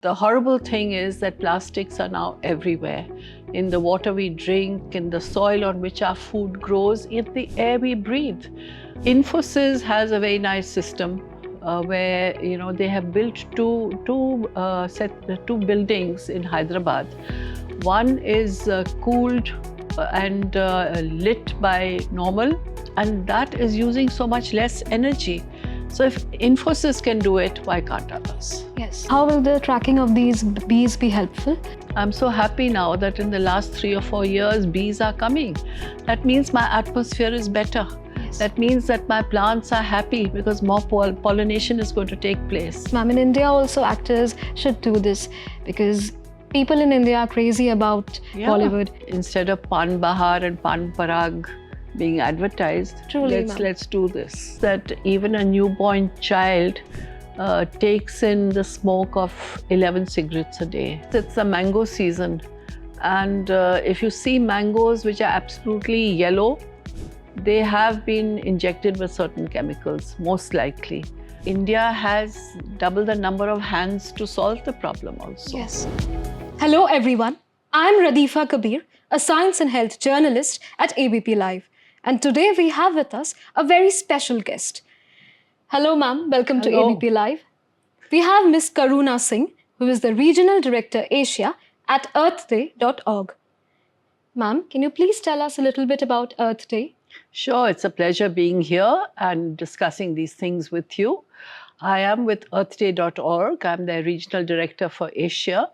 The horrible thing is that plastics are now everywhere. In the water we drink, in the soil on which our food grows, in the air we breathe. Infosys has a very nice system where they have built two buildings in Hyderabad. One is cooled and lit by normal, and that is using so much less energy. So if Infosys can do it, why can't others? Yes. How will the tracking of these bees be helpful? I'm so happy now that in the last 3 or 4 years, bees are coming. That means my atmosphere is better. Yes. That means that my plants are happy because more pollination is going to take place. Ma'am, in India also actors should do this because people in India are crazy about Bollywood. Instead of Pan Bahar and Pan Parag being advertised, Truly, let's do this. That even a newborn child takes in the smoke of 11 cigarettes a day. It's the mango season, and if you see mangoes which are absolutely yellow, they have been injected with certain chemicals, most likely. India has double the number of hands to solve the problem also. Yes. Hello everyone, I'm Radifa Kabir, a science and health journalist at ABPLIVE. And today we have with us a very special guest. Hello ma'am, welcome to ABPLIVE. We have Miss Karuna Singh, who is the Regional Director Asia at earthday.org. Ma'am, can you please tell us a little bit about Earth Day? Sure, it's a pleasure being here and discussing these things with you. I am with earthday.org. I'm the Regional Director for Asia.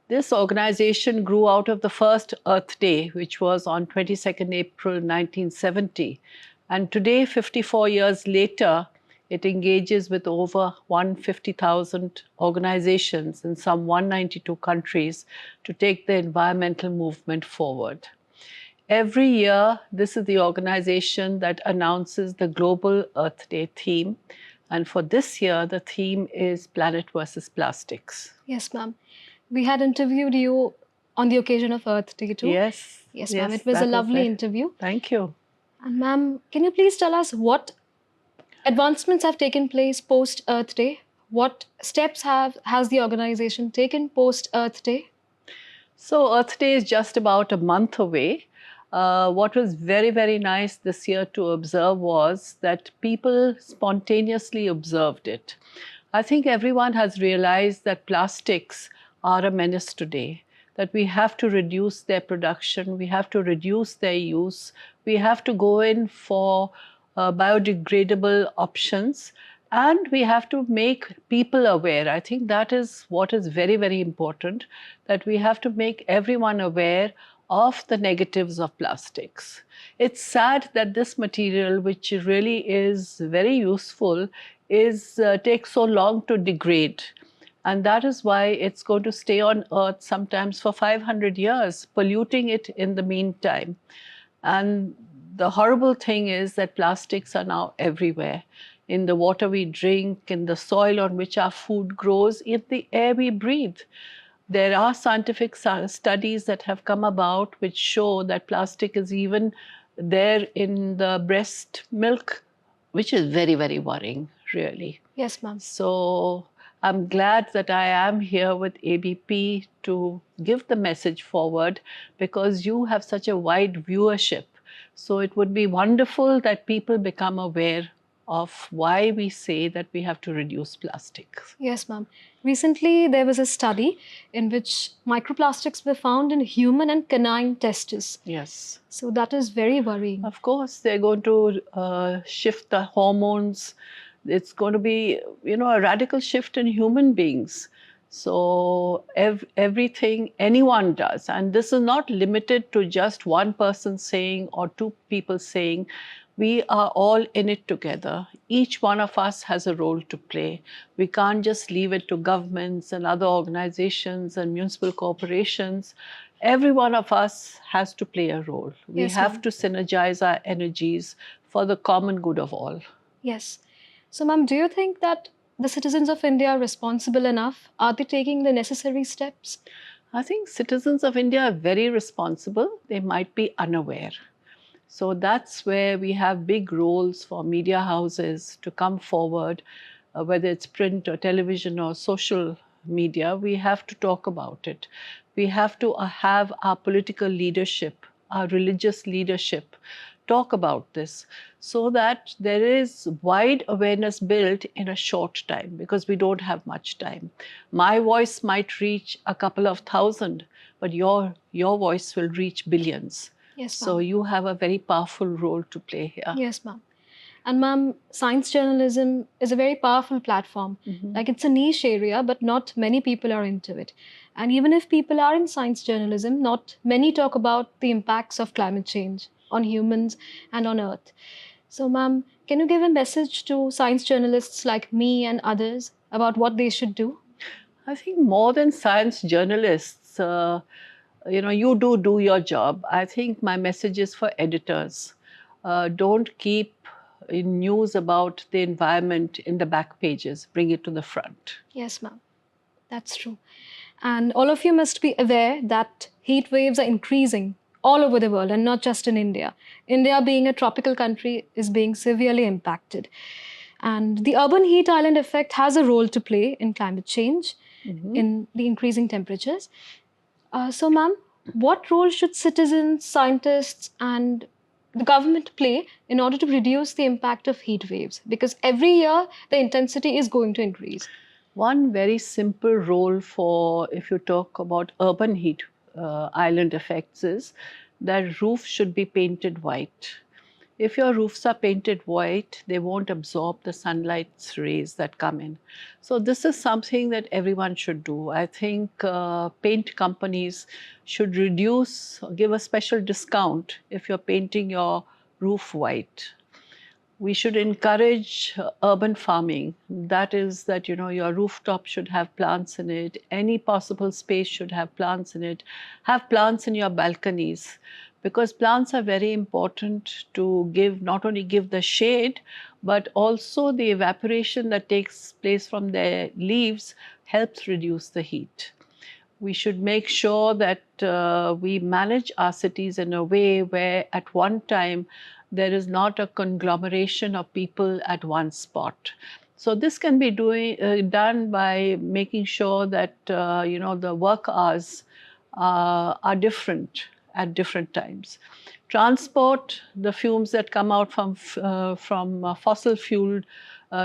This organization grew out of the first Earth Day, which was on 22nd April 1970. And today, 54 years later, it engages with over 150,000 organizations in some 192 countries to take the environmental movement forward. Every year, this is the organization that announces the Global Earth Day theme. And for this year, the theme is Planet versus Plastics. Yes, ma'am. We had interviewed you on the occasion of Earth Day too. Yes. Yes, ma'am. It was a lovely interview. Thank you. And ma'am, can you please tell us what advancements have taken place post Earth Day? What steps has the organization taken post Earth Day? So Earth Day is just about a month away. What was very, very nice this year to observe was that people spontaneously observed it. I think everyone has realized that plastics are a menace today, that we have to reduce their production, we have to reduce their use, we have to go in for biodegradable options, and we have to make people aware. I think that is what is very, very important, that we have to make everyone aware of the negatives of plastics. It's sad that this material, which really is very useful, takes so long to degrade. And that is why it's going to stay on Earth sometimes for 500 years, polluting it in the meantime. And the horrible thing is that plastics are now everywhere. In the water we drink, in the soil on which our food grows, in the air we breathe. There are scientific studies that have come about which show that plastic is even there in the breast milk, which is very, very worrying, really. Yes, ma'am. So I'm glad that I am here with ABP to give the message forward, because you have such a wide viewership. So it would be wonderful that people become aware of why we say that we have to reduce plastics. Yes, ma'am. Recently, there was a study in which microplastics were found in human and canine testes. Yes. So that is very worrying. Of course, they're going to shift the hormones. It's going to be, a radical shift in human beings. So everything anyone does, and this is not limited to just one person saying or two people saying, we are all in it together. Each one of us has a role to play. We can't just leave it to governments and other organizations and municipal corporations. Every one of us has to play a role. We have to synergize our energies for the common good of all. Yes. So, ma'am, do you think that the citizens of India are responsible enough? Are they taking the necessary steps? I think citizens of India are very responsible. They might be unaware. So that's where we have big roles for media houses to come forward, whether it's print or television or social media, we have to talk about it. We have to have our political leadership, our religious leadership talk about this so that there is wide awareness built in a short time, because we don't have much time. My voice might reach a couple of thousand, but your voice will reach billions. Yes, So ma'am. you have a very powerful role to play here. Yes, ma'am. And ma'am, science journalism is a very powerful platform. Like it's a niche area, but not many people are into it. And even if people are in science journalism, not many talk about the impacts of climate change on humans and on Earth. So, ma'am, can you give a message to science journalists like me and others about what they should do? I think more than science journalists, you do your job. I think my message is for editors. Don't keep news about the environment in the back pages. Bring it to the front. Yes, ma'am. That's true. And all of you must be aware that heat waves are increasing all over the world and not just in India. India, being a tropical country, is being severely impacted. And the urban heat island effect has a role to play in climate change, in the increasing temperatures. So, ma'am, what role should citizens, scientists, and the government play in order to reduce the impact of heat waves? Because every year the intensity is going to increase. One very simple role for, if you talk about urban heat island effects, is that roofs should be painted white. If your roofs are painted white, they won't absorb the sunlight's rays that come in. So this is something that everyone should do. I think paint companies should give a special discount if you're painting your roof white. We should encourage urban farming. That is that, your rooftop should have plants in it. Any possible space should have plants in it. Have plants in your balconies, because plants are very important to give, not only give the shade, but also the evaporation that takes place from their leaves helps reduce the heat. We should make sure that we manage our cities in a way where at one time there is not a conglomeration of people at one spot. So this can be done by making sure that the work hours are different at different times. Transport, the fumes that come out from fossil fuel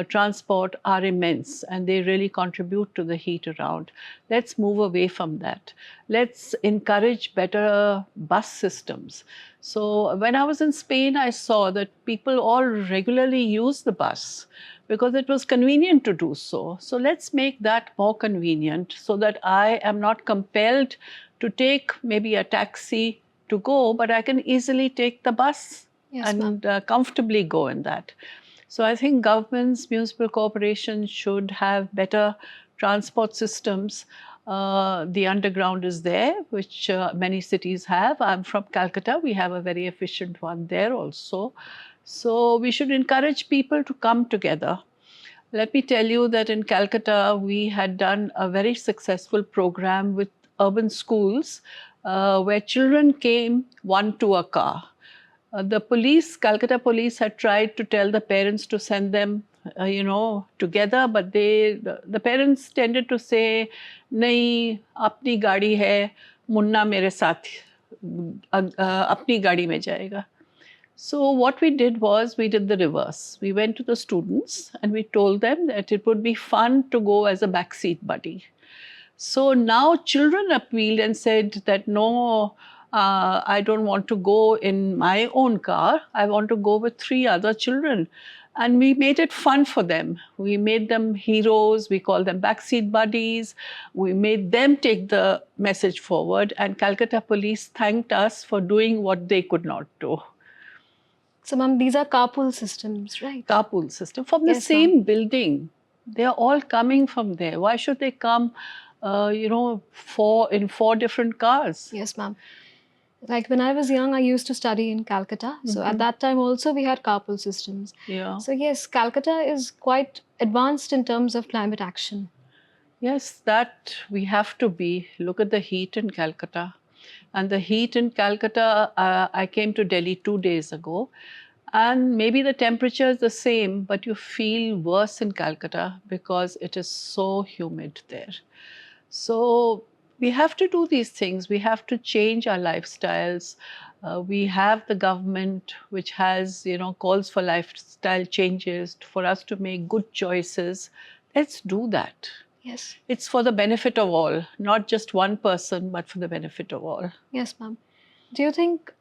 transport are immense, and they really contribute to the heat around. Let's move away from that. Let's encourage better bus systems. So when I was in Spain, I saw that people all regularly use the bus because it was convenient to do so. So let's make that more convenient so that I am not compelled to take maybe a taxi to go, but I can easily take the bus. Yes, and comfortably go in that. So I think governments, municipal corporations should have better transport systems. The underground is there, which many cities have. I'm from Calcutta. We have a very efficient one there also. So we should encourage people to come together. Let me tell you that in Calcutta, we had done a very successful program with urban schools where children came one to a car. The police, Calcutta police, had tried to tell the parents to send them, together, but the parents tended to say, "नहीं, अपनी गाड़ी है, मुन्ना मेरे साथ अपनी गाड़ी में जाएगा." So what we did was we did the reverse. We went to the students and we told them that it would be fun to go as a backseat buddy. So now children appealed and said that no, I don't want to go in my own car. I want to go with 3 other children. And we made it fun for them. We made them heroes. We called them backseat buddies. We made them take the message forward. And Calcutta police thanked us for doing what they could not do. So, ma'am, these are carpool systems, right? Carpool system from the Yes, same building. They are all coming from there. Why should they come, in 4 different cars? Yes, ma'am. Like when I was young, I used to study in Calcutta. So at that time also we had carpool systems. Yeah. So yes, Calcutta is quite advanced in terms of climate action. Yes, that we have to be. Look at the heat in Calcutta. And the heat in Calcutta, I came to Delhi 2 days ago. And maybe the temperature is the same, but you feel worse in Calcutta because it is so humid there. So we have to do these things. We have to change our lifestyles. We have the government which has, calls for lifestyle changes for us to make good choices. Let's do that. Yes. It's for the benefit of all, not just one person, but for the benefit of all. Yes, ma'am. Do you think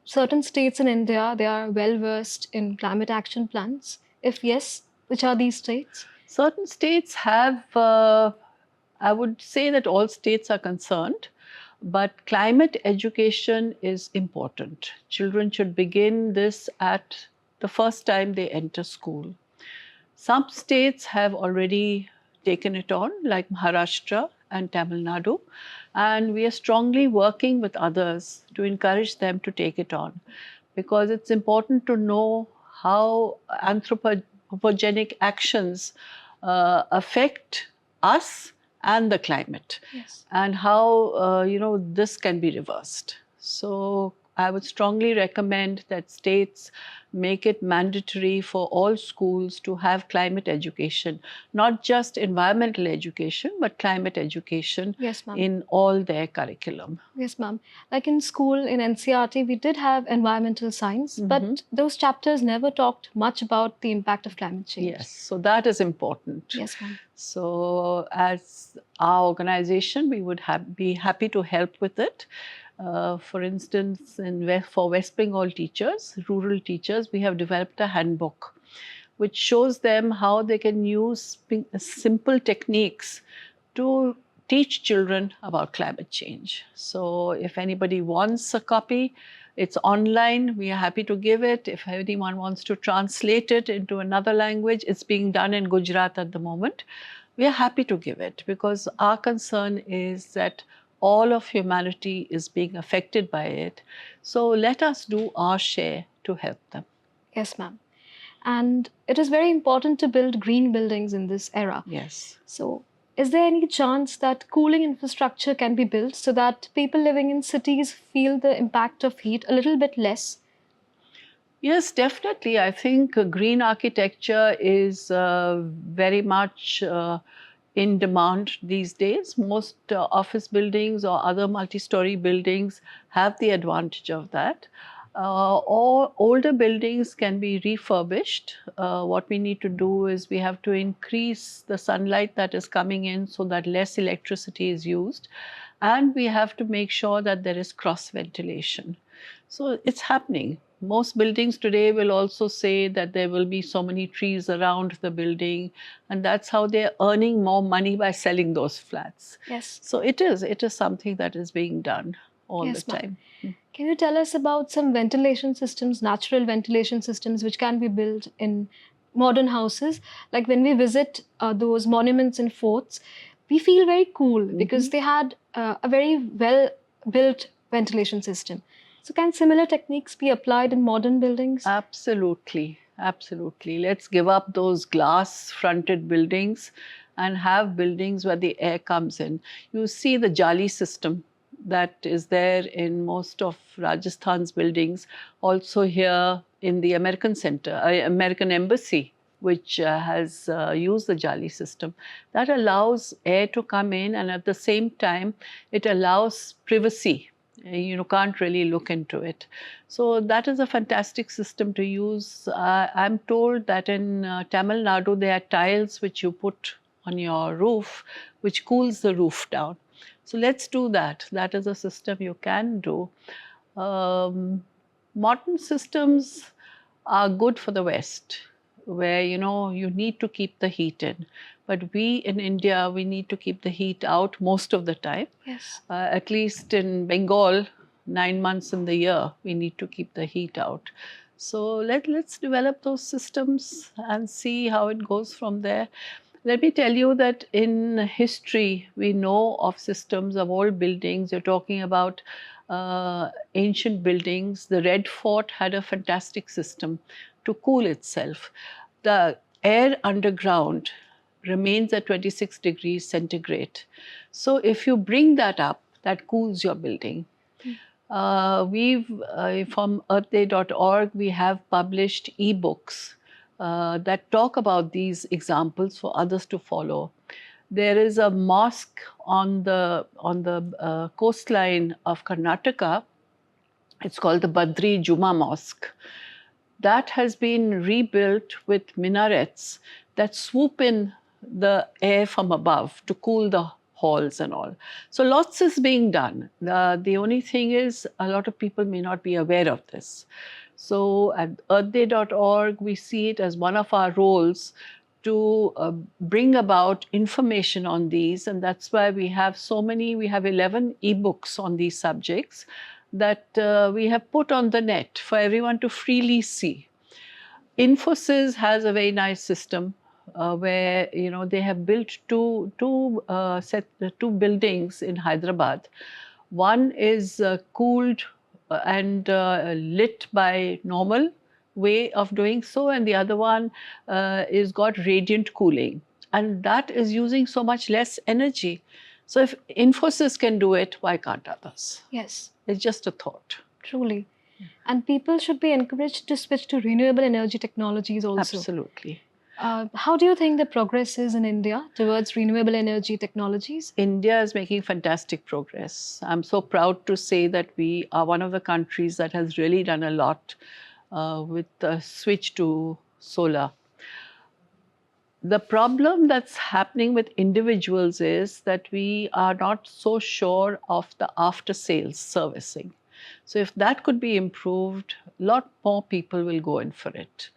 certain states in India, they are well versed in climate action plans? If yes, which are these states? Certain states have, I would say that all states are concerned, but climate education is important. Children should begin this at the first time they enter school. Some states have already taken it on, like Maharashtra and Tamil Nadu, and we are strongly working with others to encourage them to take it on, because it's important to know how anthropogenic actions affect us and the climate, Yes. and how this can be reversed. So I would strongly recommend that states make it mandatory for all schools to have climate education, not just environmental education, but climate education. Yes, ma'am. In all their curriculum. Yes, ma'am. Like in school, in NCRT, we did have environmental science, but those chapters never talked much about the impact of climate change. Yes, so that is important. Yes, ma'am. So as our organization, we would be happy to help with it. For instance, for West Bengal teachers, rural teachers, we have developed a handbook which shows them how they can use simple techniques to teach children about climate change. So if anybody wants a copy, it's online. We are happy to give it. If anyone wants to translate it into another language, it's being done in Gujarat at the moment. We are happy to give it because our concern is that all of humanity is being affected by it. So let us do our share to help them. Yes, ma'am. And it is very important to build green buildings in this era. Yes. So is there any chance that cooling infrastructure can be built so that people living in cities feel the impact of heat a little bit less? Yes, definitely. I think green architecture is very much in demand these days. Most office buildings or other multi-story buildings have the advantage of that. Or older buildings can be refurbished. What we need to do is we have to increase the sunlight that is coming in so that less electricity is used. And we have to make sure that there is cross ventilation. So it's happening. Most buildings today will also say that there will be so many trees around the building, and that's how they're earning more money by selling those flats. Yes. So it is something that is being done all Yes, the time. Can you tell us about some ventilation systems, natural ventilation systems, which can be built in modern houses? Like when we visit those monuments and forts, we feel very cool because they had a very well built ventilation system. So can similar techniques be applied in modern buildings? Absolutely, absolutely. Let's give up those glass fronted buildings and have buildings where the air comes in. You see the jali system that is there in most of Rajasthan's buildings, also here in the American Center, American Embassy, which has used the jali system. That allows air to come in, and at the same time, it allows privacy. You can't really look into it. So that is a fantastic system to use. I'm told that in Tamil Nadu, there are tiles which you put on your roof, which cools the roof down. So let's do that. That is a system you can do. Modern systems are good for the West, where you need to keep the heat in. But we in India, we need to keep the heat out most of the time. Yes. At least in Bengal, 9 months in the year, we need to keep the heat out. So let's develop those systems and see how it goes from there. Let me tell you that in history, we know of systems of old buildings. You're talking about ancient buildings. The Red Fort had a fantastic system to cool itself. The air underground remains at 26 degrees centigrade. So if you bring that up, that cools your building. From earthday.org, we have published ebooks that talk about these examples for others to follow. There is a mosque on the coastline of Karnataka. It's called the Badri Juma Mosque. That has been rebuilt with minarets that swoop in the air from above to cool the halls and all. So lots is being done. The only thing is a lot of people may not be aware of this. So at earthday.org, we see it as one of our roles to bring about information on these, and that's why we have so many. We have 11 ebooks on these subjects that we have put on the net for everyone to freely see. Infosys has a very nice system where they have built two buildings in Hyderabad. One is cooled and lit by normal way of doing so, and the other one is got radiant cooling, and that is using so much less energy. So if Infosys can do it, why can't others? Yes. It's just a thought. Truly. And people should be encouraged to switch to renewable energy technologies also. Absolutely. How do you think the progress is in India towards renewable energy technologies? India is making fantastic progress. I'm so proud to say that we are one of the countries that has really done a lot with the switch to solar. The problem that's happening with individuals is that we are not so sure of the after sales servicing. So if that could be improved, a lot more people will go in for it.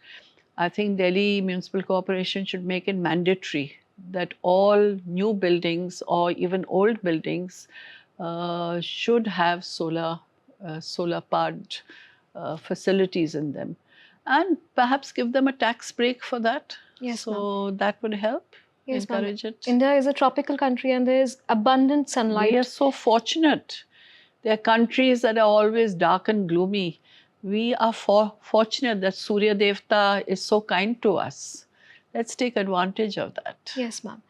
I think Delhi Municipal Corporation should make it mandatory that all new buildings or even old buildings should have solar powered facilities in them, and perhaps give them a tax break for that. Yes, so that would help encourage it. India is a tropical country and there is abundant sunlight. We are so fortunate. There are countries that are always dark and gloomy. We are fortunate that Surya Devta is so kind to us. Let's take advantage of that. Yes, ma'am.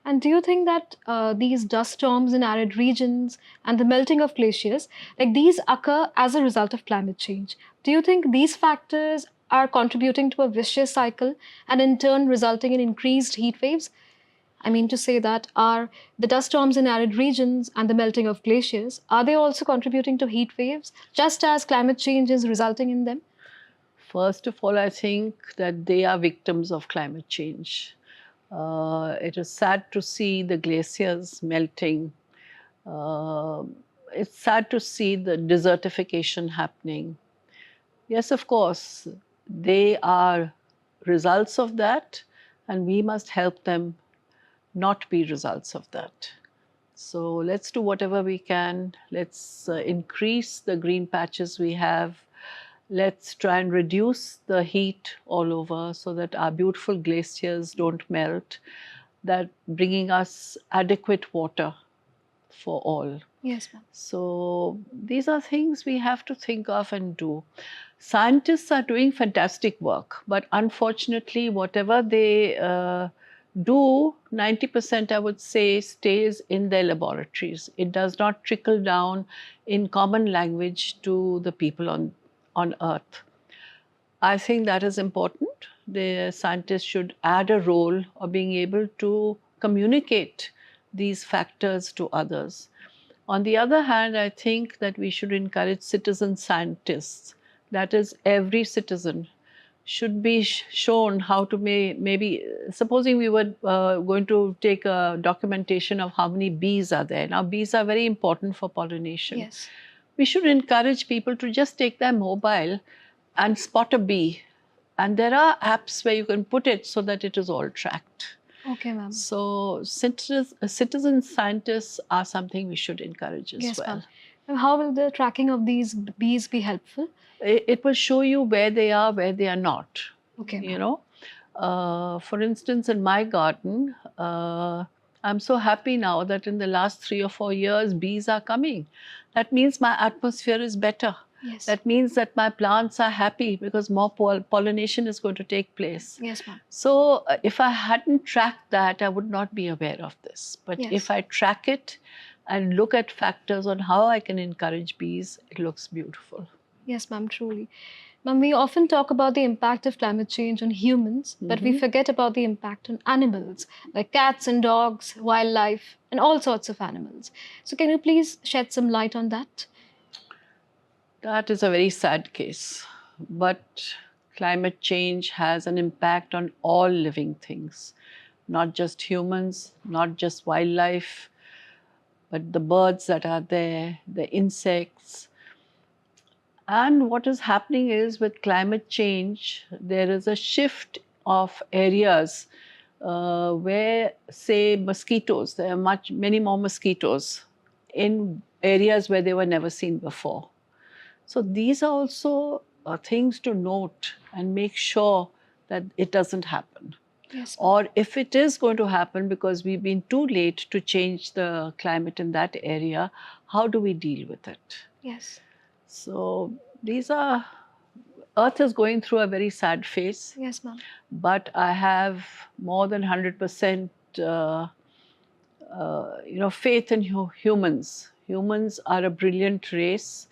And do you think that these dust storms in arid regions and the melting of glaciers, like these occur as a result of climate change? Do you think these factors are contributing to a vicious cycle and in turn resulting in increased heat waves? I mean to say that are the dust storms in arid regions and the melting of glaciers, are they also contributing to heat waves just as climate change is resulting in them? First of all, I think that they are victims of climate change. It is sad to see the glaciers melting. It's sad to see the desertification happening. Yes, of course, they are results of that, and we must help them not be results of that. So let's do whatever we can. Let's increase the green patches we have. Let's try and reduce the heat all over so that our beautiful glaciers don't melt, that bringing us adequate water for all. Yes, ma'am. So these are things we have to think of and do. Scientists are doing fantastic work, but unfortunately, whatever they do, 90% I would say stays in their laboratories. It does not trickle down in common language to the people on Earth. I think that is important. The scientists should add a role of being able to communicate these factors to others. On the other hand, I think that we should encourage citizen scientists. That is, every citizen should be shown how to maybe, supposing we were going to take a documentation of how many bees are there. Now, bees are very important for pollination. Yes. We should encourage people to just take their mobile and spot a bee. And there are apps where you can put it so that it is all tracked. Okay, ma'am. So citizen scientists are something we should encourage as well. Ma'am. And how will the tracking of these bees be helpful? It will show you where they are not. Okay, you know. For instance, in my garden, I'm so happy now that in the last 3 or 4 years, bees are coming. That means my atmosphere is better. Yes. That means that my plants are happy because more pollination is going to take place. Yes, ma'am. So if I hadn't tracked that, I would not be aware of this. But Yes. if I track it, and look at factors on how I can encourage bees, it looks beautiful. Yes, ma'am, truly. Ma'am, we often talk about the impact of climate change on humans, but we forget about the impact on animals, like cats and dogs, wildlife, and all sorts of animals. So, can you please shed some light on that? That is a very sad case. But climate change has an impact on all living things, not just humans, not just wildlife, but the birds that are there, the insects. And what is happening is with climate change, there is a shift of areas where, say, mosquitoes, there are many more mosquitoes in areas where they were never seen before. So these are also things to note and make sure that it doesn't happen. Yes, ma'am. Or if it is going to happen because we've been too late to change the climate in that area, how do we deal with it? Yes. So these are, Earth is going through a very sad phase, Yes, ma'am. but I have more than 100% faith in humans. Humans are a brilliant race.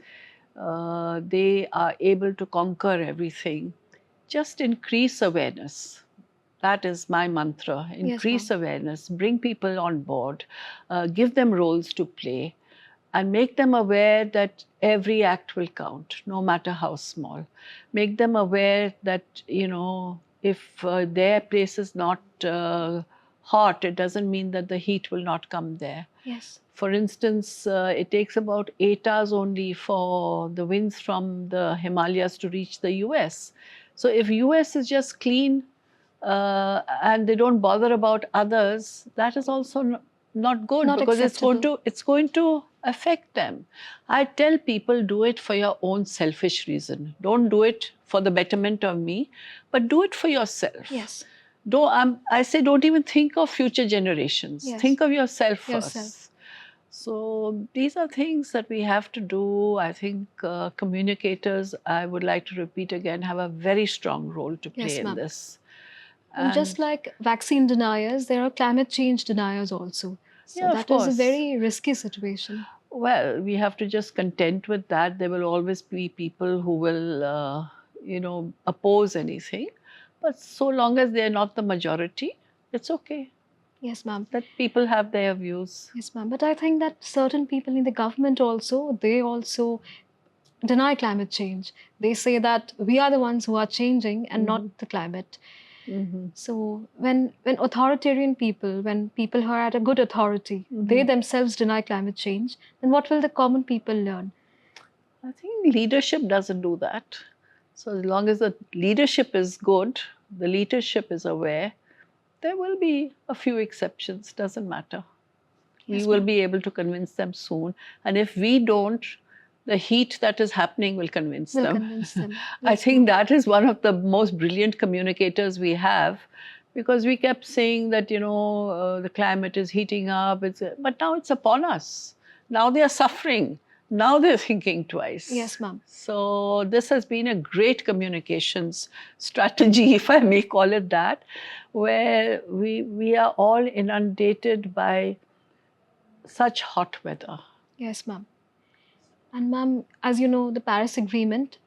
They are able to conquer everything. Just increase awareness. That is my mantra. Yes, ma'am. Increase awareness, bring people on board, give them roles to play, and make them aware that every act will count, no matter how small. Make them aware that, if their place is not hot, it doesn't mean that the heat will not come there. Yes. For instance, it takes about 8 hours only for the winds from the Himalayas to reach the US. So if US is just clean and they don't bother about others, that is also not good, Not because acceptable. it's going to affect them. I tell people, do it for your own selfish reason. Don't do it for the betterment of me, but do it for yourself. Yes. I say, don't even think of future generations. Yes. Think of yourself Yourself. first. So these are things that we have to do. I think communicators, I would like to repeat again, have a very strong role to play Yes, in ma'am. this. And just And like vaccine deniers, there are climate change deniers also. So yeah, of that is a course. very risky situation. Well, we have to just content with that. There will always be people who will, oppose anything. But so long as they're not the majority, it's okay Yes, ma'am. that people have their views. Yes, ma'am. But I think that certain people in the government also, they also deny climate change. They say that we are the ones who are changing and not the climate. So when authoritarian people, when people who are at a good authority, they themselves deny climate change, then what will the common people learn? I think leadership doesn't do that. So as long as the leadership is good, the leadership is aware, there will be a few exceptions, doesn't matter. We Yes, will ma'am. be able to convince them soon. And if we don't, the heat that is happening will convince Will them. convince them. I Yes, think ma'am. that is one of the most brilliant communicators we have, because we kept saying that, the climate is heating up, but now it's upon us. Now they are suffering. Now they're thinking twice. Yes, ma'am. So this has been a great communications strategy, if I may call it that, where we are all inundated by such hot weather. Yes, ma'am. And ma'am, as you know, the Paris Agreement,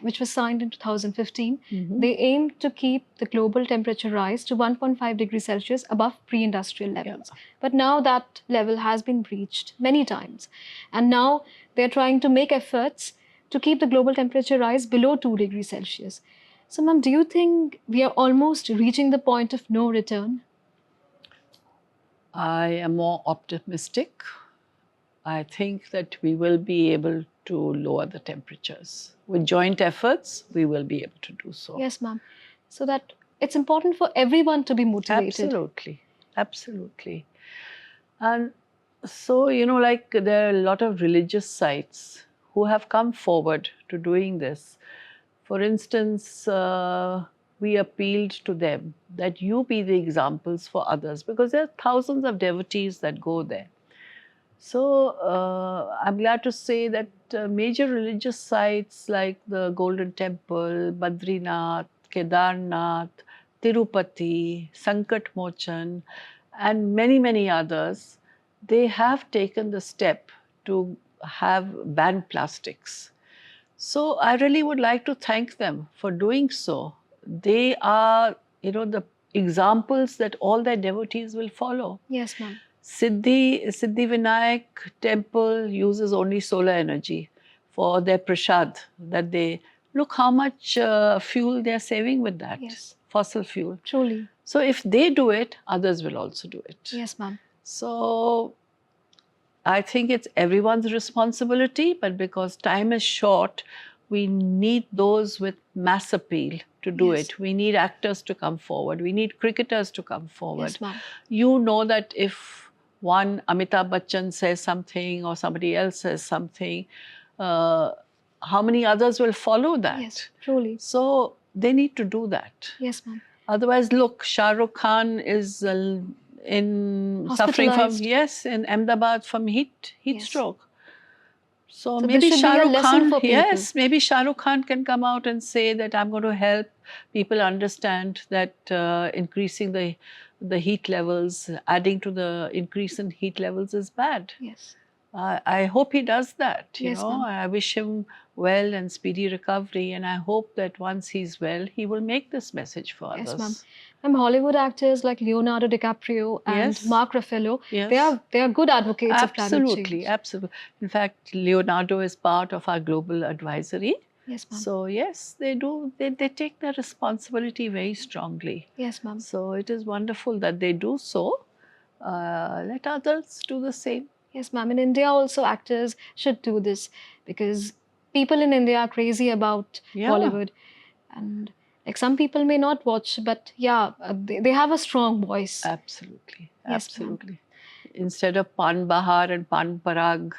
which was signed in 2015, they aim to keep the global temperature rise to 1.5 degrees Celsius above pre-industrial levels. But now that level has been breached many times. And now they're trying to make efforts to keep the global temperature rise below 2 degrees Celsius. So ma'am, do you think we are almost reaching the point of no return? I am more optimistic. I think that we will be able to lower the temperatures. With joint efforts, we will be able to do so. Yes, ma'am. So that it's important for everyone to be motivated. Absolutely. Absolutely. And so, there are a lot of religious sites who have come forward to doing this. For instance, we appealed to them that you be the examples for others, because there are thousands of devotees that go there. So I'm glad to say that major religious sites like the Golden Temple, Badrinath, Kedarnath, Tirupati, Sankat Mochan, and many, many others, they have taken the step to have banned plastics. So I really would like to thank them for doing so. They are, the examples that all their devotees will follow. Yes, ma'am. Siddhivinayak temple uses only solar energy for their prasad. That they look how much fuel they are saving with that. Yes. Fossil fuel. Truly. So if they do it, others will also do it. Yes, ma'am. So I think it's everyone's responsibility, but because time is short, we need those with mass appeal to do Yes. it. We need actors to come forward. We need cricketers to come forward. Yes, ma'am. You know that if one Amitabh Bachchan says something or somebody else says something, how many others will follow that? Yes, truly. So they need to do that. Yes, ma'am. Otherwise, look, Shah Rukh Khan is in suffering from, Hospitalized. in Ahmedabad from heat Yes. stroke. So So this maybe should be Shah a Rukh lesson Khan, for people. yes, maybe Shah Rukh Khan can come out and say that I'm going to help people understand that increasing the heat levels, adding to the increase in heat levels is bad. Yes. I hope he does that. Yes, ma'am. I wish him well and speedy recovery, and I hope that once he's well, he will make this message for others. Yes, ma'am. And Hollywood actors like Leonardo DiCaprio and Yes. Mark Ruffalo, Yes. they are good advocates of climate Absolutely, change. absolutely. In fact, Leonardo is part of our global advisory. Yes, ma'am. So yes, they do. They take their responsibility very strongly. Yes, ma'am. So it is wonderful that they do so. Let others do the same. Yes, ma'am. In India also actors should do this because people in India are crazy about Yeah. Bollywood. And like some people may not watch, but yeah, they have a strong voice. Absolutely, Yes, ma'am. absolutely. Instead of Pan Bahar and Pan Parag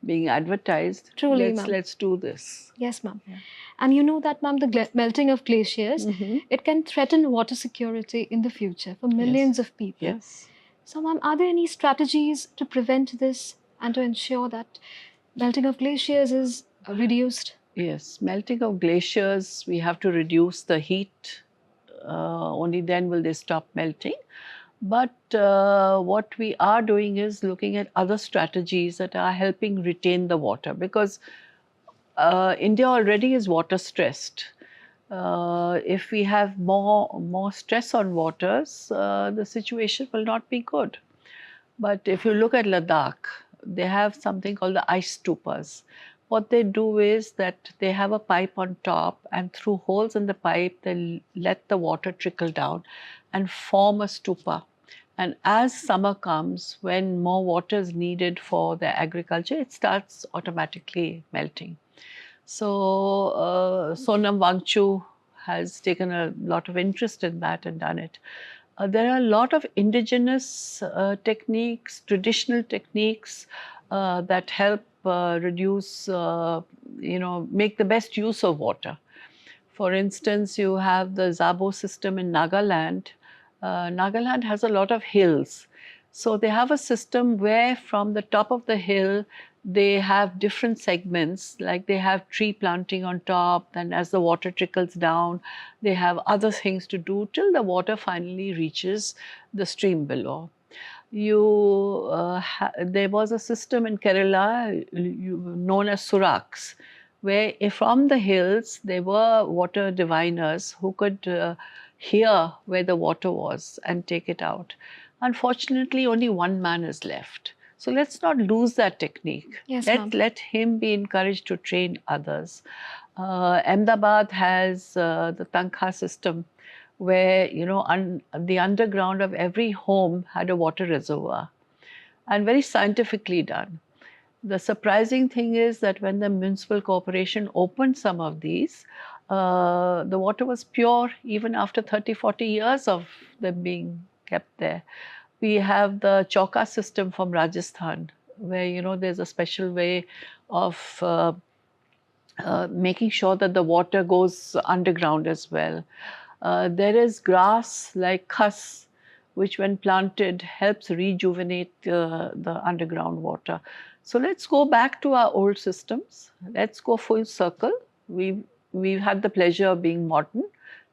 being advertised, Truly, ma'am. let's do this. Yes, ma'am. Yeah. And you know that, ma'am, the melting of glaciers, Mhm. it can threaten water security in the future for millions of people. Yes. So, ma'am, are there any strategies to prevent this and to ensure that melting of glaciers is reduced? Yes, melting of glaciers, we have to reduce the heat. Only then will they stop melting. But what we are doing is looking at other strategies that are helping retain the water, because India already is water stressed. If we have more stress on waters, the situation will not be good. But if you look at Ladakh, they have something called the ice stupas. What they do is that they have a pipe on top, and through holes in the pipe, they let the water trickle down and form a stupa. And as summer comes, when more water is needed for the agriculture, it starts automatically melting. So Sonam Wangchu has taken a lot of interest in that and done it. There are a lot of indigenous techniques, traditional techniques that help reduce, make the best use of water. For instance, you have the Zabo system in Nagaland. Nagaland has a lot of hills. So they have a system where from the top of the hill, they have different segments, like they have tree planting on top, and as the water trickles down, they have other things to do till the water finally reaches the stream below. There was a system in Kerala known as suraks, where from the hills there were water diviners who could hear where the water was and take it out. Unfortunately, only one man is left. So let's not lose that technique. Yes, ma'am. Let him be encouraged to train others. Ahmedabad has the Tankha system, where the underground of every home had a water reservoir, and very scientifically done. The surprising thing is that when the municipal corporation opened some of these, the water was pure even after 30-40 years of them being kept there. We have the Chauka system from Rajasthan, where there's a special way of making sure that the water goes underground as well. There is grass like khas, which when planted helps rejuvenate the underground water. So let's go back to our old systems. Let's go full circle. We've had the pleasure of being modern.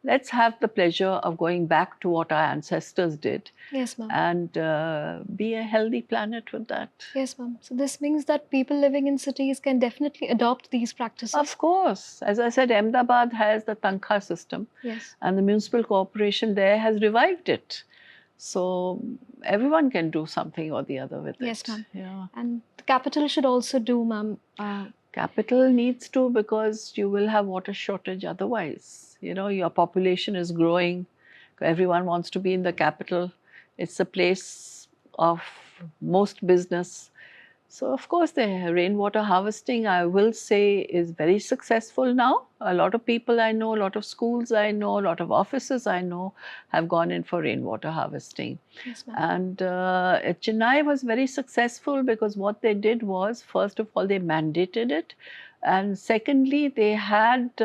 let's have the pleasure of going back to what our ancestors did Yes, ma'am. and be a healthy planet with that. Yes, ma'am. So this means that people living in cities can definitely adopt these practices. Of course, as I said, Ahmedabad has the Tankha system, Yes. and the municipal corporation there has revived it. So everyone can do something or the other with Yes, it. ma'am. Yeah. And the capital should also do, ma'am. Capital needs to, because you will have water shortage otherwise. You know, your population is growing. Everyone wants to be in the capital. It's a place of most business. So of course the rainwater harvesting, I will say, is very successful now. A lot of people I know, a lot of schools I know, a lot of offices I know have gone in for rainwater harvesting. Yes, ma'am. And Chennai was very successful because what they did was, first of all, they mandated it. And secondly, they had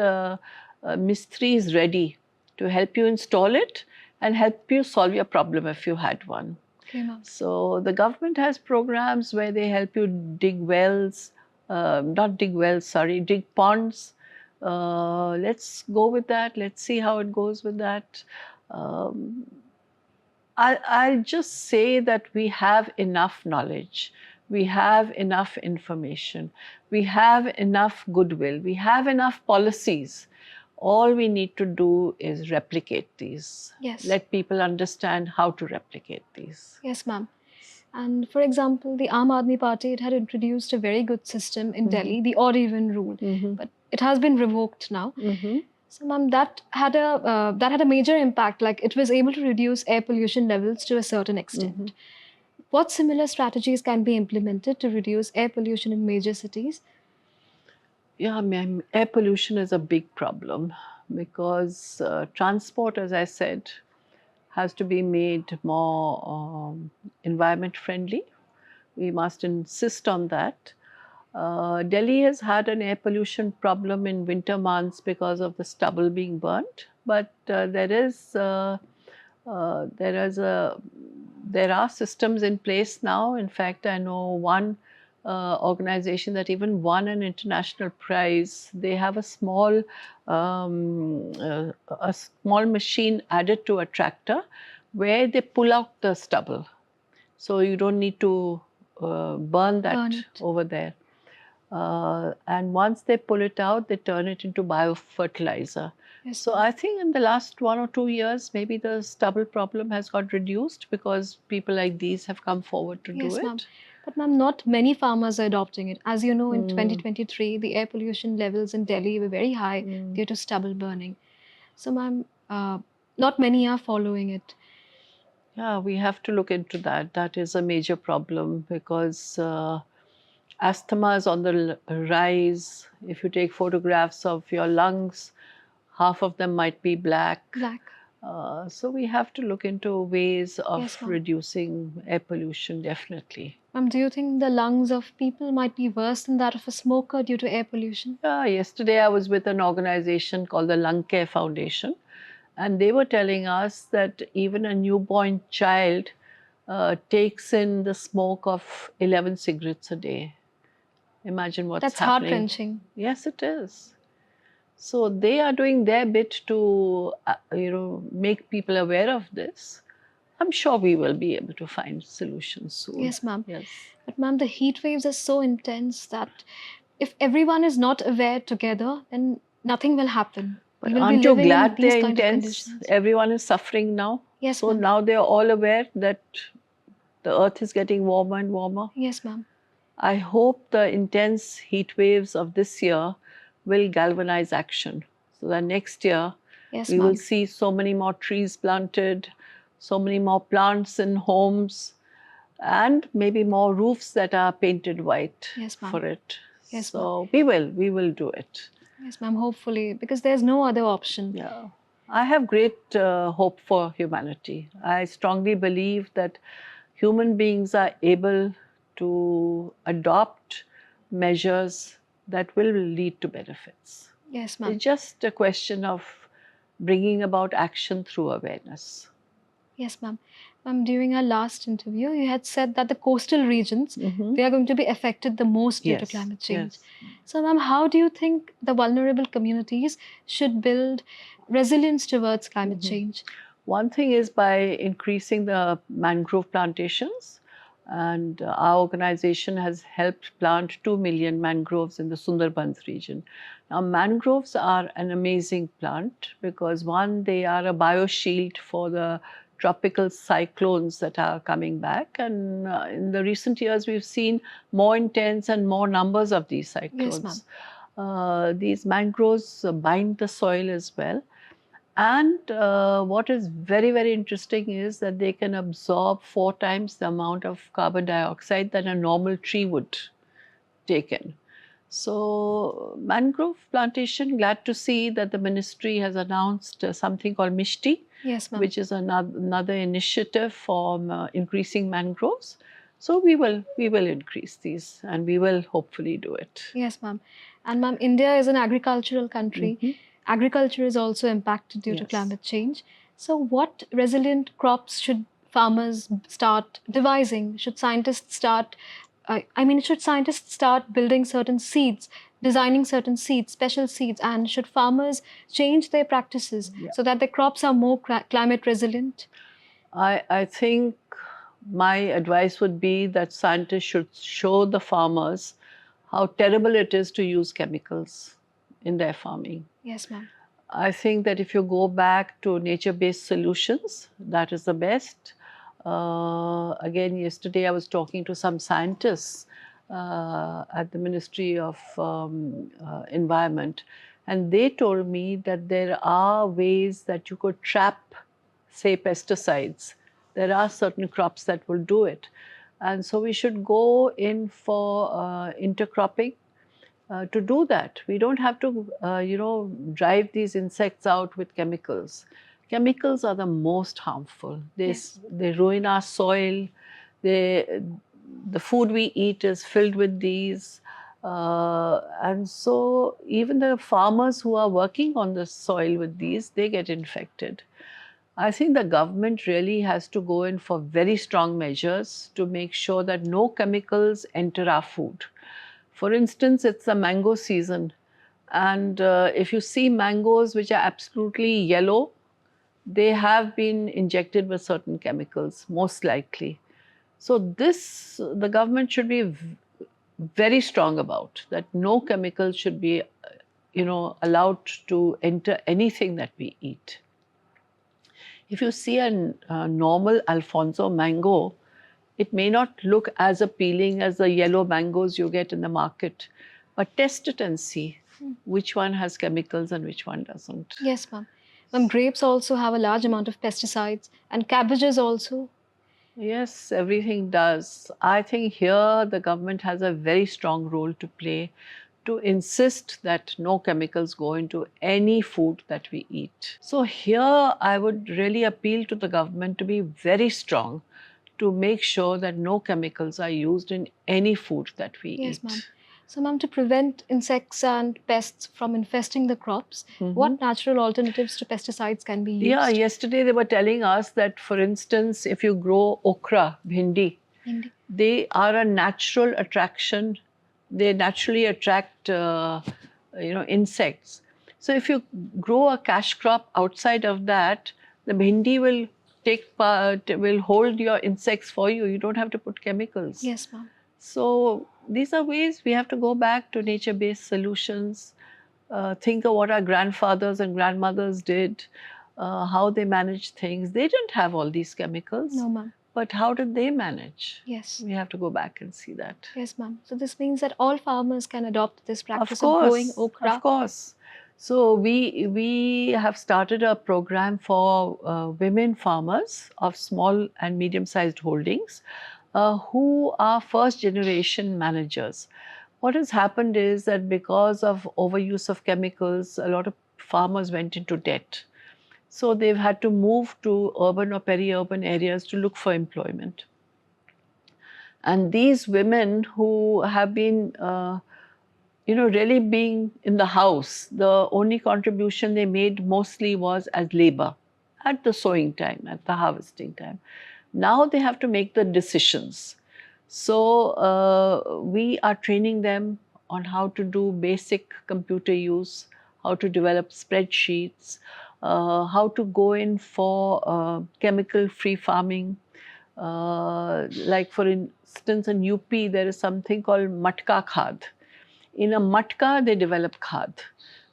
mistris ready to help you install it and help you solve your problem if you had one. Okay, ma'am. So the government has programs where they help you dig wells, not dig wells, sorry, dig ponds. Let's go with that. Let's see how it goes with that. Um, I'll just say that we have enough knowledge. We have enough information. We have enough goodwill. We have enough policies. All we need to do is replicate these. Yes. Let people understand how to replicate these. Yes, ma'am. And for example, the Aam Aadmi Party, it had introduced a very good system in Delhi, the odd even rule, but it has been revoked now. So, ma'am, that had a major impact. Like, it was able to reduce air pollution levels to a certain extent. What similar strategies can be implemented to reduce air pollution in major cities? Yeah, ma'am, air pollution is a big problem because transport, as I said, has to be made more environment friendly. We must insist on that. Delhi has had an air pollution problem in winter months because of the stubble being burnt, but there are systems in place now. In fact, I know one organization that even won an international prize. They have a small machine added to a tractor where they pull out the stubble, so you don't need to burn that over there. And once they pull it out, they turn it into biofertilizer. Yes, so I think in the last 1 or 2 years, maybe the stubble problem has got reduced because people like these have come forward to do yes, ma'am. it. But ma'am, not many farmers are adopting it. As you know, in 2023, the air pollution levels in Delhi were very high due to stubble burning. So, ma'am, not many are following it. Yeah, we have to look into that. That is a major problem because asthma is on the rise. If you take photographs of your lungs, half of them might be black. So we have to look into ways of Yes, ma'am. reducing air pollution, definitely. Ma'am, do you think the lungs of people might be worse than that of a smoker due to air pollution? Yeah, yesterday I was with an organization called the Lung Care Foundation, and they were telling us that even a newborn child takes in the smoke of 11 cigarettes a day. Imagine what's That's happening. heart-wrenching. Yes, it is. So they are doing their bit to, make people aware of this. I'm sure we will be able to find solutions soon. Yes, ma'am. Yes. But ma'am, the heat waves are so intense that if everyone is not aware together, then nothing will happen. But We will aren't be you living in glad these they're kind of intense? conditions. Everyone is suffering now. Yes, so ma'am. now they're all aware that the earth is getting warmer and warmer. Yes, ma'am. I hope the intense heat waves of this year will galvanize action, so that next year Yes, we ma'am. will see so many more trees planted, so many more plants in homes, and maybe more roofs that are painted white. Yes, ma'am. For it. Yes, so we will do it. Yes, ma'am, hopefully, because there's no other option. Yeah. I have great hope for humanity. I strongly believe that human beings are able to adopt measures that will lead to benefits. Yes, ma'am. It's just a question of bringing about action through awareness. Yes, ma'am. Ma'am, during our last interview, you had said that the coastal regions, they are going to be affected the most due to Yes, climate change. yes. So, ma'am, how do you think the vulnerable communities should build resilience towards climate change? One thing is by increasing the mangrove plantations, and our organization has helped plant 2 million mangroves in the Sundarbans region. Now, mangroves are an amazing plant because one, they are a bioshield for the tropical cyclones that are coming back, and in the recent years we've seen more intense and more numbers of these Yes, ma'am. cyclones. These mangroves bind the soil as well. And what is very, very interesting is that they can absorb 4 times the amount of carbon dioxide that a normal tree would take in. So, mangrove plantation, glad to see that the ministry has announced something called Mishti, Yes, ma'am. which is another initiative for increasing mangroves. So, we will increase these, and we will hopefully do it. Yes, ma'am. And ma'am, India is an agricultural country. Agriculture is also impacted due to Yes. climate change. So, what resilient crops should farmers start devising? Should scientists start? Should scientists start building certain seeds, designing certain seeds, special seeds, and should farmers change their practices Yeah. so that their crops are more climate resilient? I think my advice would be that scientists should show the farmers how terrible it is to use chemicals in their farming. Yes, ma'am. I think that if you go back to nature-based solutions, that is the best. Again, yesterday I was talking to some scientists at the Ministry of Environment, and they told me that there are ways that you could trap, say, pesticides. There are certain crops that will do it. And so we should go in for intercropping to do that. We don't have to, drive these insects out with chemicals. Chemicals are the most harmful. Yes. They ruin our soil. The food we eat is filled with these. And so even the farmers who are working on the soil with these, they get infected. I think the government really has to go in for very strong measures to make sure that no chemicals enter our food. For instance, it's the mango season, and if you see mangoes which are absolutely yellow, they have been injected with certain chemicals, most likely. So this, the government should be very strong about, that no chemicals should be, allowed to enter anything that we eat. If you see a normal Alfonso mango, it may not look as appealing as the yellow mangoes you get in the market, but test it and see which one has chemicals and which one doesn't. Yes, ma'am. Ma'am, grapes also have a large amount of pesticides, and cabbages also. Yes, everything does. I think here the government has a very strong role to play to insist that no chemicals go into any food that we eat. So here I would really appeal to the government to be very strong to make sure that no chemicals are used in any food that we Yes, ma'am. eat. So, ma'am, to prevent insects and pests from infesting the crops, what natural alternatives to pesticides can be used? Yeah, yesterday they were telling us that, for instance, if you grow okra, bhindi, Indeed. they are a natural attraction. They naturally attract, insects. So if you grow a cash crop outside of that, the bhindi will will hold your insects for you. You don't have to put chemicals. Yes, ma'am. So these are ways we have to go back to nature-based solutions. Think of what our grandfathers and grandmothers did, how they managed things. They didn't have all these chemicals. No, ma'am. But how did they manage? Yes. We have to go back and see that. Yes, ma'am. So this means that all farmers can adopt this practice Of of growing course, okra. of course. So we have started a program for women farmers of small and medium-sized holdings who are first-generation managers. What has happened is that because of overuse of chemicals, a lot of farmers went into debt. So they've had to move to urban or peri-urban areas to look for employment. And these women who have been, really being in the house, the only contribution they made mostly was as labor at the sowing time, at the harvesting time. Now they have to make the decisions. So we are training them on how to do basic computer use, how to develop spreadsheets, how to go in for chemical-free farming. Like for instance, in UP, there is something called matka khad. In a matka, they develop khad.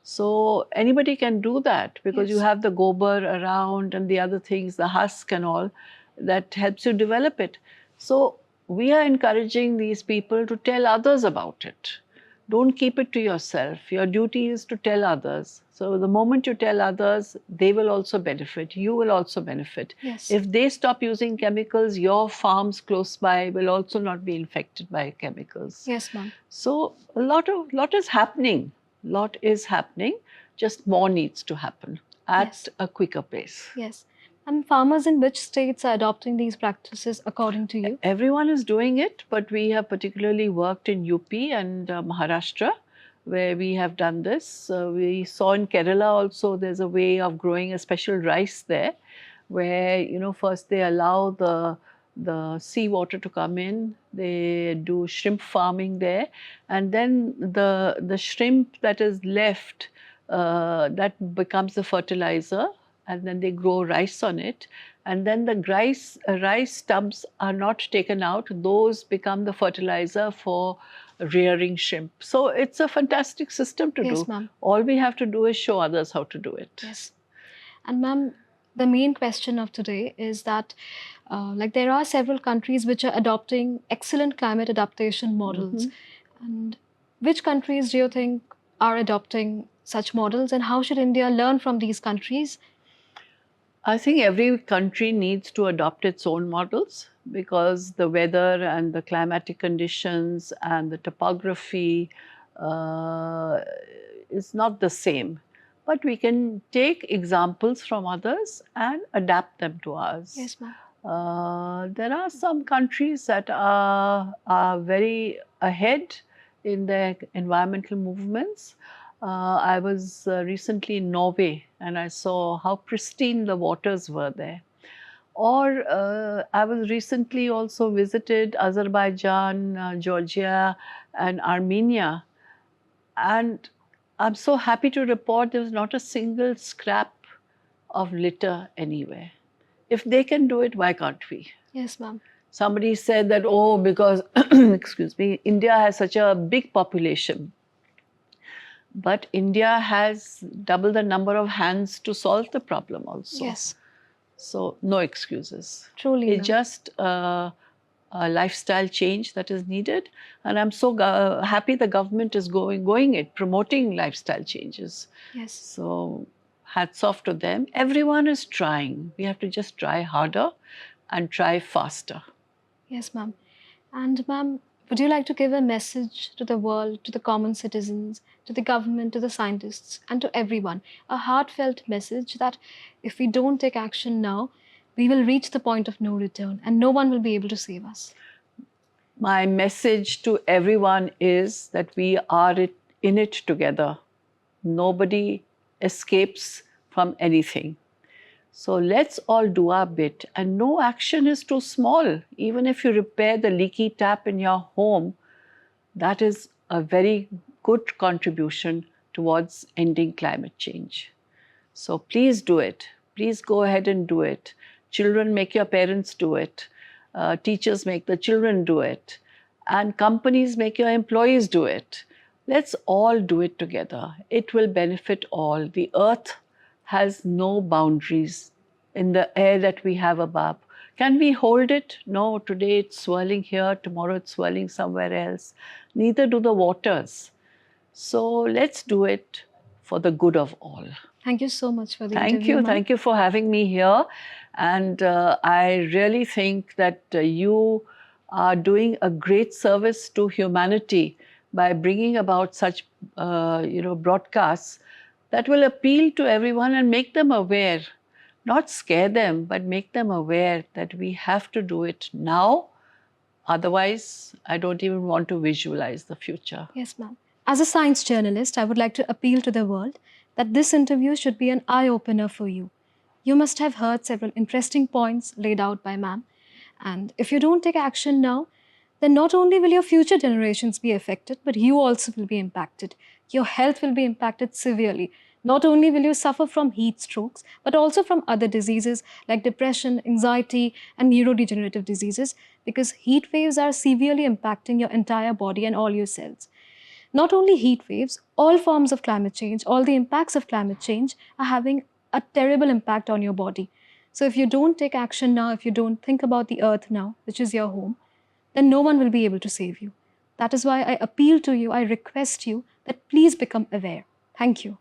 So anybody can do that because you Yes. have the gobar around and the other things, the husk and all, that helps you develop it. So we are encouraging these people to tell others about it. Don't keep it to yourself. Your duty is to tell others. So the moment you tell others, they will also benefit. You will also benefit. Yes. If they stop using chemicals, your farms close by will also not be infected by chemicals. Yes, ma'am. So a lot is happening. Lot is happening. Just more needs to happen at Yes. a quicker pace. Yes. And farmers in which states are adopting these practices according to you? Everyone is doing it, but we have particularly worked in UP and Maharashtra, where we have done this. We saw in Kerala also there's a way of growing a special rice there, where first they allow the seawater to come in. They do shrimp farming there, and then the shrimp that is left that becomes the fertilizer, and then they grow rice on it, and then the rice stubs are not taken out. Those become the fertilizer for rearing shrimp. So it's a fantastic system to Yes, do. ma'am. All we have to do is show others how to do it. Yes. And ma'am, the main question of today is that like there are several countries which are adopting excellent climate adaptation models. And which countries do you think are adopting such models, and how should India learn from these countries? I think every country needs to adopt its own models because the weather and the climatic conditions and the topography uh, is not the same. But we can take examples from others and adapt them to ours. Yes, ma'am. There are some countries that are very ahead in their environmental movements. I was recently in Norway and I saw how pristine the waters were there. Or I was recently also visited Azerbaijan, Georgia, and Armenia. And I'm so happy to report there was not a single scrap of litter anywhere. If they can do it, why can't we? Yes, ma'am. Somebody said that, oh, because, excuse me, India has such a big population. But India has double the number of hands to solve the problem also. Yes, So no excuses. truly, It's ma'am. just a lifestyle change that is needed. And I'm so happy the government is going it, promoting lifestyle changes. Yes. So hats off to them. Everyone is trying. We have to just try harder and try faster. Yes, ma'am. And ma'am, would you like to give a message to the world, to the common citizens, to the government, to the scientists, and to everyone? A heartfelt message that if we don't take action now, we will reach the point of no return and no one will be able to save us. My message to everyone is that we are in it together. Nobody escapes from anything. So let's all do our bit. And no action is too small. Even if you repair the leaky tap in your home, that is a very good contribution towards ending climate change. So please do it. Please go ahead and do it. Children, make your parents do it. Teachers, make the children do it. And companies, make your employees do it. Let's all do it together. It will benefit all. The earth has no boundaries in the air that we have above. Can we hold it? No, today it's swirling here, tomorrow it's swirling somewhere else. Neither do the waters. So let's do it for the good of all. Thank you so much for the Thank interview, you. ma'am. Thank you for having me here. And I really think that you are doing a great service to humanity by bringing about such broadcasts that will appeal to everyone and make them aware. Not scare them, but make them aware that we have to do it now. Otherwise, I don't even want to visualize the future. Yes, ma'am. As a science journalist, I would like to appeal to the world that this interview should be an eye-opener for you. You must have heard several interesting points laid out by ma'am. And if you don't take action now, then not only will your future generations be affected, but you also will be impacted. Your health will be impacted severely. Not only will you suffer from heat strokes, but also from other diseases like depression, anxiety, and neurodegenerative diseases, because heat waves are severely impacting your entire body and all your cells. Not only heat waves, all forms of climate change, all the impacts of climate change are having a terrible impact on your body. So if you don't take action now, if you don't think about the earth now, which is your home, then no one will be able to save you. That is why I appeal to you, I request you that please become aware. Thank you.